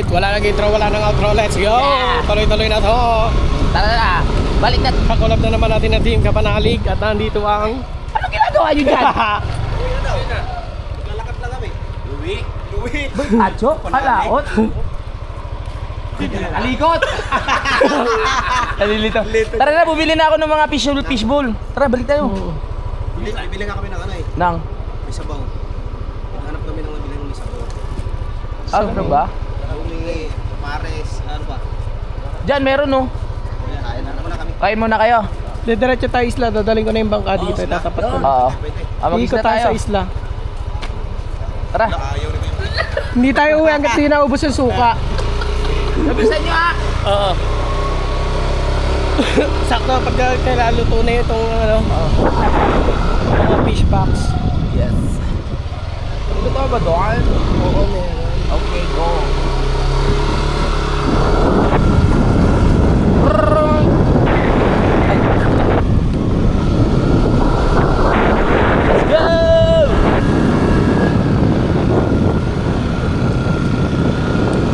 Alright, wala nang intro, wala nang outro. Let's go! Yeah. Tuloy-tuloy na to. Tara na, balik na. Kakulab na naman natin ang Team Kapanalig at nandito ang... Ano ginagawa nyo dyan? Lalakad lang kami. Louie. Acho? Kalaot? Alikot! Nalilito. Tara na, bumili na ako ng mga fishbowl. Tara, balik tayo. Bili nga kami ng ano eh. Nang? May sabaw. Naghanap kami ng mabili ng may sabaw. Ano ba? Humingi, pares, ano ba? Diyan, meron no. Kain na naman na kami. Kain muna kayo. Diretso tayo isla, dadaling ko na yung bangka dito. isla. Tatapat ko. Oo. Pwede. Ikot Mag-isla tayo tayo. sa isla. Tara. Ayaw rin kayo. Hindi tayo uwi hanggat di naubos yung suka. Labisan nyo ha! Oo. Sakto pag nilaluto na itong ano, mga fish box. Yes. Ito ba doon? Oo, meron. Okay, go. Ay. Let's go!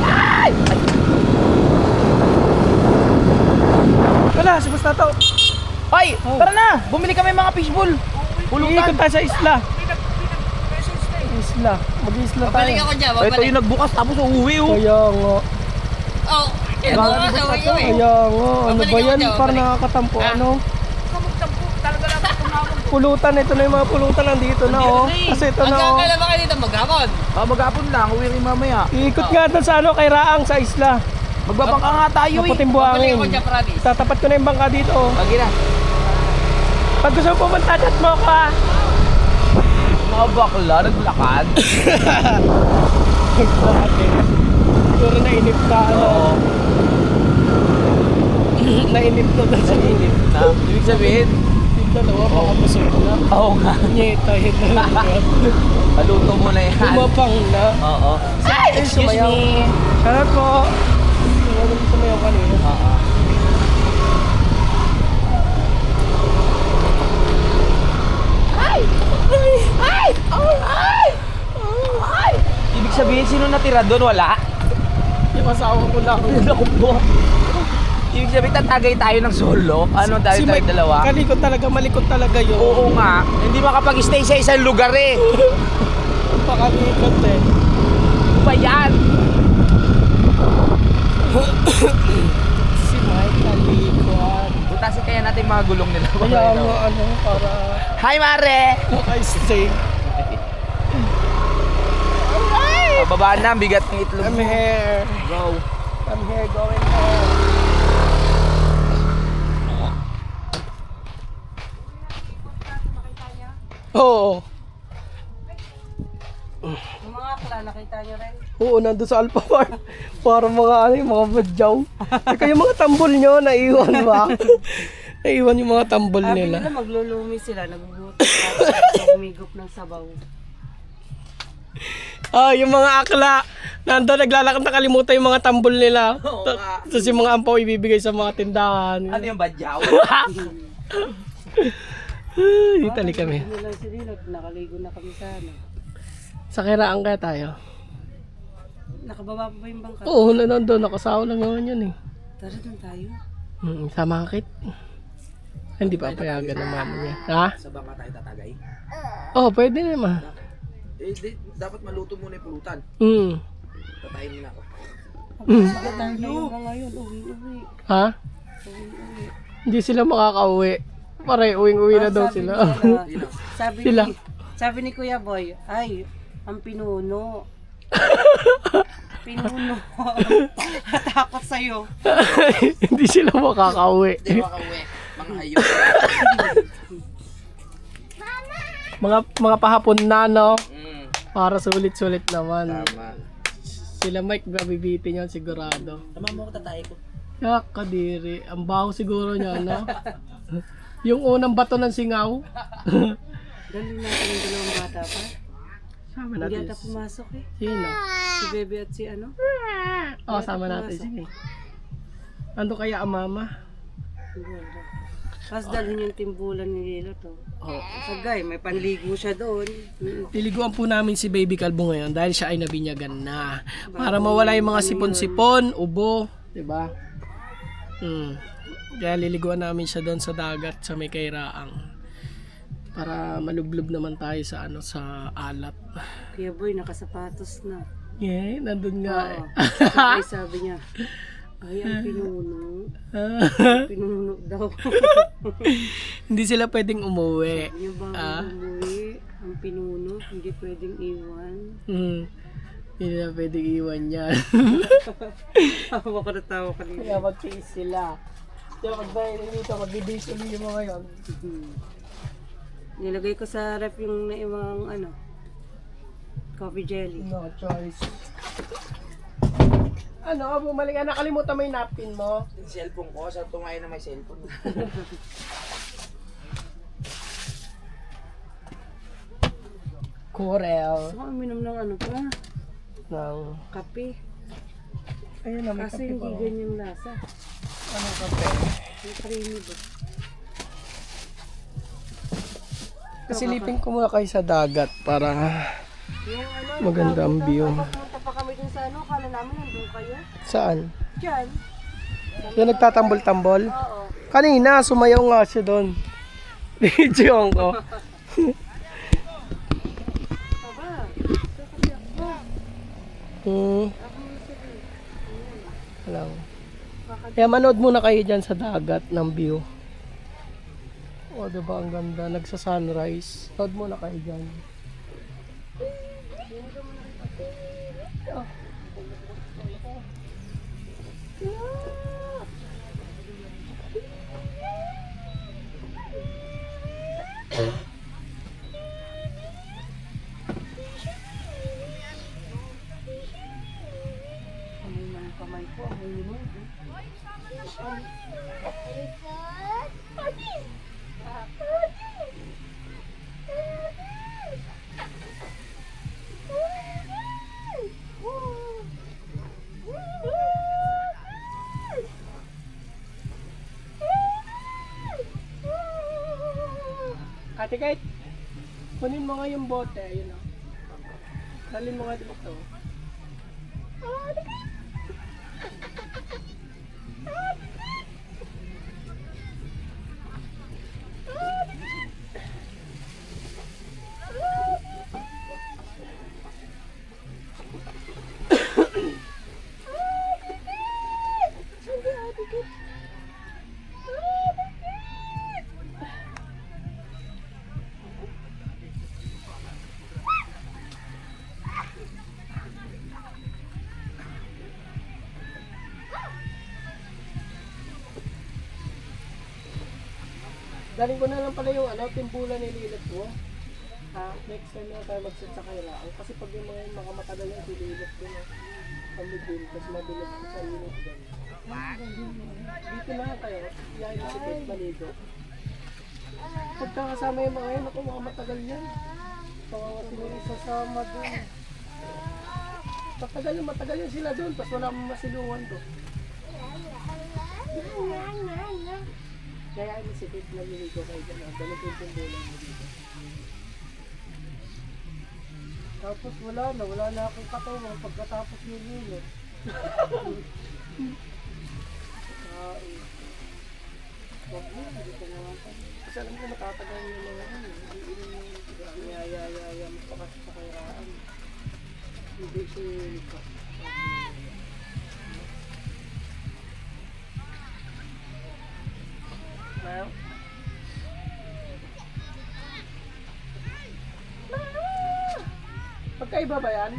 Ay! Wala, si basta to. Ay! Tara na! Bumili kami mga fishbowl. Pulutan. Ikot tayo sa isla. Isla. Mag-isla tayo. Babalik ako dyan, Ito yung nagbukas tapos uuwi oh. Kaya nga. Oh, kinabukas ako yun eh. Kaya nga. Ano ba yan? Babalik. Parang nakakatampo. Ah. Ano? Kamagtampo, talaga lang tumawag. Pulutan. Ito na yung mga pulutan nandito na oh. Kasi ito na Hanggang oh. kailan ba kayo dito maghapon? Maghapon lang, uwi rin mamaya. Ikot nga doon sa ano, kay Raang sa isla. Magbabangka nga tayo eh. Maputing Babalik buhangin. ako dyan, promise. Tatapat ko na yung bangka dito oh. Lagi na. Pag gusto mo pumunta, chat mo ako ah. Mga bakla, naglakad. Siguro nainip ka ano. Oo. Nainip na doon sa inip. Ibig sabihin, Yung dalawa, baka busog na. oo nga. Nyeta, hindi na. Paluto mo na yan. Umapang na. Oo. Ay, excuse Sumayaw. me. Sarap po. Ano yung sumayaw kanina? Oo. Ay! Ay! Ay! Ay! Ibig sabihin, sino natira doon? Wala? Yung asawa ko lang. Naku po. Ibig sabihin, tatagay tayo ng solo? Ano tayo tayo Mike, dalawa? Kalikot talaga, malikot talaga yun. Oo nga. Hindi makapag-stay sa isang lugar eh. Pakalikot eh. Ano ba yan? Si Mike, kalikot. Butasin kaya natin mga gulong nila. Kaya mo ano, para Hi, Mare! maka-stay. Babaan na, ang bigat ng itlog I'm mo. here. Go. I'm here, going there. Oo. Yung mga akla, nakita nyo rin. Oo, nandun sa Alpha Farm. Para mga ano, yung mga badyaw. Teka, yung mga tambol nyo, naiwan ba? Naiwan yung mga tambol Sabi nila. nila maglulumi sila, nagugutom umigop ng sabaw. Ah, yung mga akla. Nandun, naglalakad, nakalimutan yung mga tambol nila. Tapos yung mga ampaw ibibigay sa mga tindahan. Ano yung badyaw? Dito tali kami. Ano lang sila, nakaligo na kami sa ano. Sa Kiraan kaya tayo? Nakababa pa ba yung bangka? Oo, nandun. Nakasawa lang naman yun eh. Tara doon tayo. Sama ka, Kit. Hindi pa payagan naman niya. Ha? Sa bangka tayo tatagay. Oo, pwede naman. Dapat maluto muna yung pulutan. Tatayin mo na ako. Sige tayo mga ngayon, uwi. Ha? Hindi sila makakauwi. Pare, uwing-uwi na daw sila. Sabi Sila. Sabi ni Kuya Boy, ay, ang pinuno. Pinuno. Takot sa'yo. Hindi sila makakauwi. Hindi makauwi. Mga hayop. Mga pahapon na, no? Mm, Para sulit-sulit naman. tama. Sila Mike, babibitin yan sigurado. Tama mo ko tatay ko. Yak, kadiri. Ang baho siguro niya, no? Yung unang bato ng singaw. Dali natin yung dalawang bata pa. Sama Hindi natin. ata pumasok eh. Sino? Si Bebe at si ano? Oo, sama natin. Sige. Ando kaya ang mama? Siguro. Tapos dalhin yung timbulan ni Lilo to. Sagay, may panligo siya doon. Liliguan po namin si Baby Kalbo ngayon dahil siya ay nabinyagan na. Para mawala yung mga sipon-sipon, ubo, 'di ba? Kaya liliguan namin siya doon sa dagat sa may Kairaang. Para malublob naman tayo sa sa alat. Kuya Boy, nakasapatos na. Yeah, nandun nga. Sabay sabi niya, ay, ang pinuno. Pinuno daw. Hindi sila pwedeng umuwi. Sabi niya ba umuwi, ang pinuno, hindi pwedeng iwan. Hindi na pwedeng iwan yan. Tawa ko na tawa kanina. Kaya mag-chase sila. Kaya pag dahil dito, mag-base ulit mo ngayon. Nilagay ko sa ref yung naiwang coffee jelly. No choice. Bumalik ka, nakalimutan mo yung napkin mo. Yung cellphone ko, sa tumayo na may cellphone. Corel. Gusto ko uminom ng Ng... kape. Ayun na, may Kasi kape hindi pa. ganyang lasa. Anong kape? Yung creamy ba? Silipin ko muna kayo sa dagat para Yung maganda ang view. Pumunta pa kami dun sa kala namin nandun kayo. Saan? Diyan. Yung nagtatambol-tambol? Oo. Kanina, sumayaw nga siya doon. Video ko. Aba. Alam. Kaya manood muna kayo dyan sa dagat ng view. O, diba ang ganda? Nagsa-sunrise. Manood muna kayo dyan. Amoy ng kamay ko. Amoy mo. Ate Kate, kunin mo nga yung bote. Ayun o. Dalhin mo nga dito. Daling ko na lang pala yung timbulan ni Lilith ko. Next time na tayo mag-set sa Kairaan. Kasi pag yung mga matagal yung si Lilith ko na pamigil, kasi mabilag ko sa Lilith doon. Dito na tayo, iyahin na si Kate maligo. Pagkakasama yung mga yun, ako mga matagal yan. Pangawati mo isasama doon. Matagal yan sila doon, tapos wala mong masilungan doon. Kaya ano si Kate naliligo kayo dyan, ganito yung timbulan mo dito. Tapos wala na akong katawan pagkatapos ng lilo. Wag mo, hindi ka naman. Kasi alam ko matatagal yung mga niyayayaya mo pa kasi sa Kairaan. Hindi siya ka. Well, magkaiba ba yan?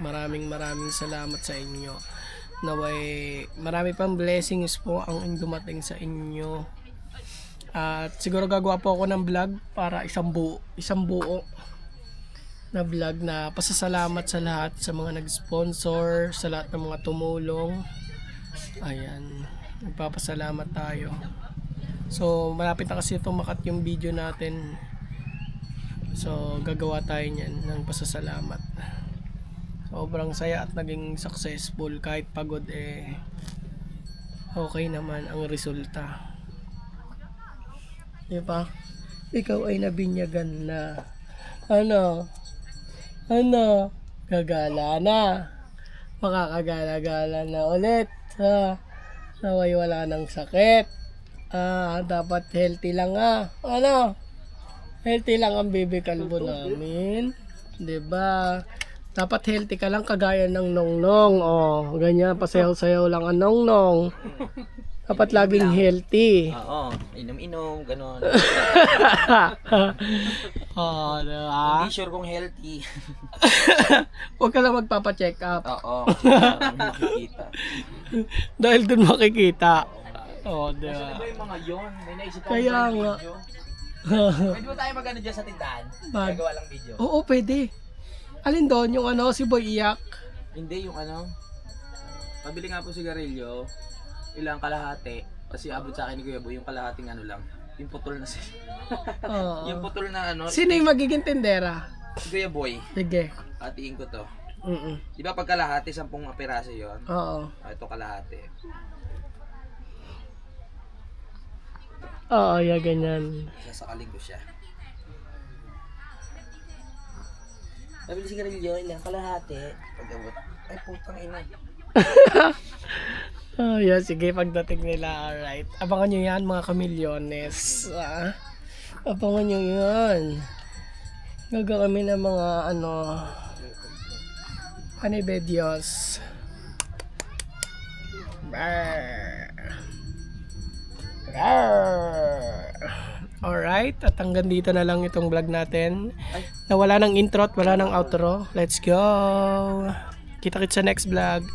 Maraming salamat sa inyo. Naway marami pang blessings po ang dumating sa inyo. At siguro gagawa po ako ng vlog para isang buo na vlog na pasasalamat sa lahat sa mga nag-sponsor, sa lahat ng mga tumulong. Ayan, nagpapasalamat tayo. So malapit na kasi tumakat yung video natin. So gagawa tayo niyan ng pasasalamat. Sobrang saya at naging successful kahit pagod okay naman ang resulta. Di ba? Ikaw ay nabinyagan na. Ano? Gagala na. Makakagala-gala na ulit. Naway wala ng sakit. Dapat healthy lang healthy lang ang baby kalbo namin. 'Di ba? Dapat healthy ka lang kagaya ng Nongnong. Ganyan pasayaw-sayaw lang ang Nongnong. Dapat laging healthy. Oo, inom-inom, gano'n. Diba? Hindi sure kung healthy. Huwag ka lang magpapa-check up. Oo, makikita. Dahil dun makikita. Ano Diba? ba yung mga yon? May naisip ako Kaya ng nga. video. Pwede ba tayo mag-ano dyan sa tindahan? Gagawa lang video. Oo, pwede. Alin doon? Yung si Boy Iyak? Hindi, yung pabili nga po sigarilyo, ilang kalahati, kasi abot sa akin ni Kuya Boy, yung kalahating lang, yung putol na Oo. yung putol na Sino yung magiging tendera? si Kuya Boy, Sige. hatiin ko to. Mm. Di ba pag kalahati, 10 piraso yun? Oo. Ito kalahati. Oo, ganyan. Sasakalin ko siya. Pabili sigarilyo, ilang kalahati, pag abot, ay putang ina. Sige, pagdating nila, alright. Abangan nyo yan, mga kamilyones. Abangan nyo yan. Gagawa kami ng mga, panibedios. Alright, at hanggang dito na lang itong vlog natin. Na wala ng intro at wala ng outro. Let's go! Kita-kits sa next vlog.